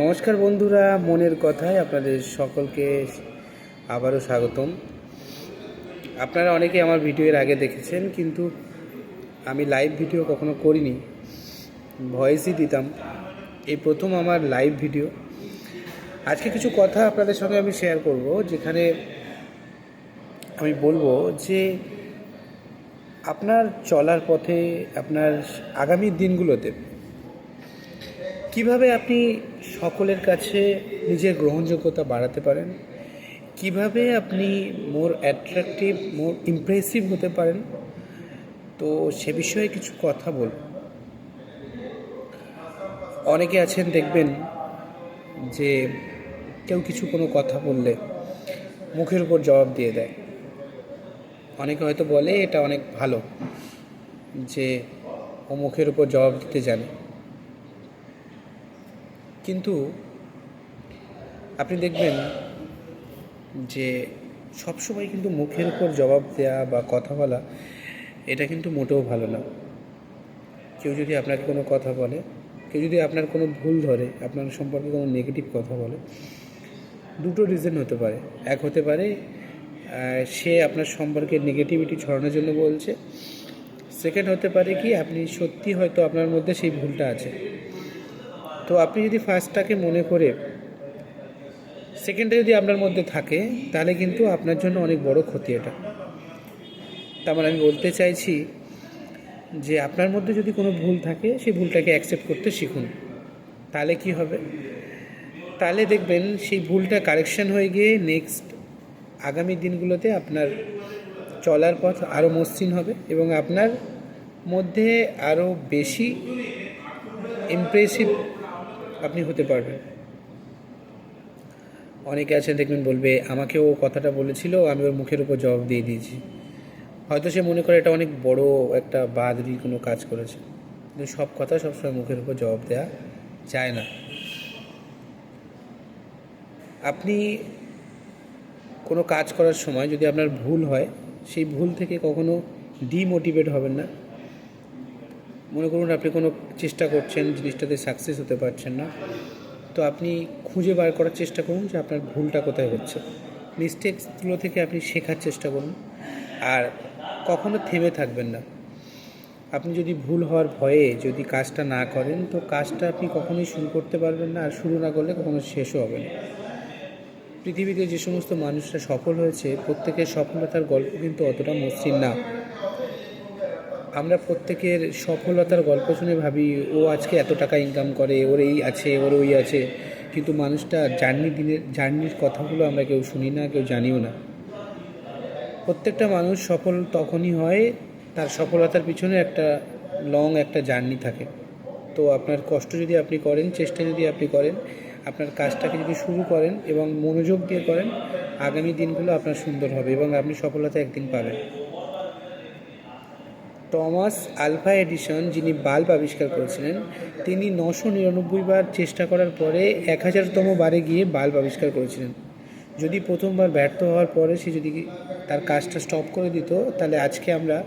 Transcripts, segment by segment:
নমস্কার বন্ধুরা, মনের কথায় আপনাদের সকলকে আবারও স্বাগতম। আপনারা অনেকে আমার ভিডিও এর আগে দেখেছেন, কিন্তু আমি লাইভ ভিডিও কখনো করিনি, ভয়েসই দিতাম। এই প্রথম আমার লাইভ ভিডিও। আজকে কিছু কথা আপনাদের সঙ্গে আমি শেয়ার করব, যেখানে আমি বলবো যে আপনার চলার পথে, আপনার আগামী দিনগুলোতে কিভাবে আপনি সকলের কাছে নিজের গ্রহণযোগ্যতা বাড়াতে পারেন, কিভাবে আপনি মোর অ্যাট্রাকটিভ, মোর ইমপ্রেসিভ হতে পারেন। তো সে বিষয়ে কিছু কথা বলব। অনেকে আছেন, দেখবেন যে কেউ কিছু কোনো কথা বললে মুখের উপর জবাব দিয়ে দেয়। অনেকে হয়তো বলে এটা অনেক ভালো যে ও মুখের উপর জবাব দিতে জানে, কিন্তু আপনি দেখবেন যে সবসময় কিন্তু মুখের উপর জবাব দেওয়া বা কথা বলা এটা কিন্তু মোটেও ভালো না। কেউ যদি আপনাকে কোনো কথা বলে, কেউ যদি আপনার কোনো ভুল ধরে, আপনার সম্পর্কে কোনো নেগেটিভ কথা বলে, দুটো রিজন হতে পারে। এক হতে পারে সে আপনার সম্পর্কে নেগেটিভিটি ছড়ানোর জন্য বলছে। সেকেন্ড হতে পারে কি, আপনি সত্যি হয়তো আপনার মধ্যে সেই ভুলটা আছে। তো আপনি যদি ফার্স্টটাকে মনে করে সেকেন্ডটা যদি আপনার মধ্যে থাকে, তাহলে কিন্তু আপনার জন্য অনেক বড় ক্ষতি এটা। তার মানে আমি বলতে চাইছি যে আপনার মধ্যে যদি কোনো ভুল থাকে, সেই ভুলটাকে অ্যাকসেপ্ট করতে শিখুন। তাহলে কি হবে? তাহলে দেখবেন সেই ভুলটা কারেকশন হয়ে গিয়ে নেক্সট আগামী দিনগুলোতে আপনার চলার পথ আরও মসৃণ হবে এবং আপনার মধ্যে আরও বেশি ইমপ্রেসিভ আপনি হতে পারবেন। অনেকে আছেন, দেখবেন বলবে আমাকে ও কথাটা বলেছিল, আমি ওর মুখের উপর জবাব দিয়ে দিয়েছি। হয়তো সে মনে করে এটা অনেক বড় একটা বাদরি কোনো কাজ করেছে, কিন্তু সব কথা সবসময় মুখের উপর জবাব দেওয়া যায় না। আপনি কোনো কাজ করার সময় যদি আপনার ভুল হয়, সেই ভুল থেকে কখনো ডিমোটিভেট হবেন না। মনে করুন আপনি কোনো চেষ্টা করছেন, জিনিসটাতে সাকসেস হতে পারছেন না, তো আপনি খুঁজে বার করার চেষ্টা করুন যে আপনার ভুলটা কোথায় হচ্ছে। মিস্টেকসগুলো থেকে আপনি শেখার চেষ্টা করুন, আর কখনো থেমে থাকবেন না। আপনি যদি ভুল হওয়ার ভয়ে যদি কাজটা না করেন, তো কাজটা আপনি কখনোই শুরু করতে পারবেন না, আর শুরু না করলে কখনো শেষও হবে না। পৃথিবীতে যে সমস্ত মানুষরা সফল হয়েছে, প্রত্যেকের সফলতার গল্প কিন্তু অতটা মসৃণ না। আমরা প্রত্যেকের সফলতার গল্প শুনে ভাবি ও আজকে এত টাকা ইনকাম করে, ওর এই আছে, ওর ওই আছে, কিন্তু মানুষটা জার্নির কথাগুলো আমরা কেউ শুনি না, কেউ জানিও না। প্রত্যেকটা মানুষ সফল তখনই হয়, তার সফলতার পিছনে একটা একটা জার্নি থাকে। তো আপনার কষ্ট যদি আপনি করেন, চেষ্টা যদি আপনি করেন, আপনার কাজটাকে যদি শুরু করেন এবং মনোযোগ দিয়ে করেন, আগামী দিনগুলো আপনার সুন্দর হবে এবং আপনি সফলতা একদিন পাবেন। টমাস আলভা এডিসন, যিনি বাল্ব আবিষ্কার করেছিলেন, তিনি 999 বার চেষ্টা করার পরে 1000তম বারে গিয়ে বাল্ব আবিষ্কার করেছিলেন। যদি প্রথমবার ব্যর্থ হওয়ার পরে সে যদি তার কাজটা স্টপ করে দিত, তাহলে আজকে আমরা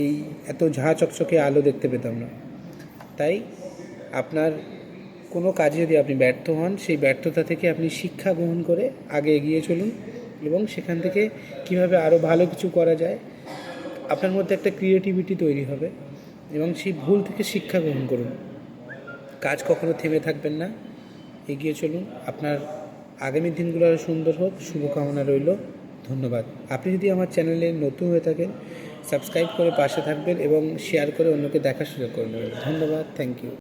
এই এত ঝাঁ চকচকে আলো দেখতে পেতাম না। তাই আপনার কোনো কাজে যদি আপনি ব্যর্থ হন, সেই ব্যর্থতা থেকে আপনি শিক্ষা গ্রহণ করে আগে এগিয়ে চলুন এবং সেখান থেকে কিভাবে আরও ভালো কিছু করা যায়, আপনার মধ্যে একটা ক্রিয়েটিভিটি তৈরি হবে এবং সেই ভুল থেকে শিক্ষা গ্রহণ করুন। কাজ কখনো থেমে থাকবেন না, এগিয়ে চলুন। আপনার আগামী দিনগুলো আরও সুন্দর হোক, শুভকামনা রইল। ধন্যবাদ। আপনি যদি আমার চ্যানেলে নতুন হয়ে থাকেন, সাবস্ক্রাইব করে পাশে থাকবেন এবং শেয়ার করে অন্যকে দেখার সুযোগ করে নেবেন। ধন্যবাদ, থ্যাংক ইউ।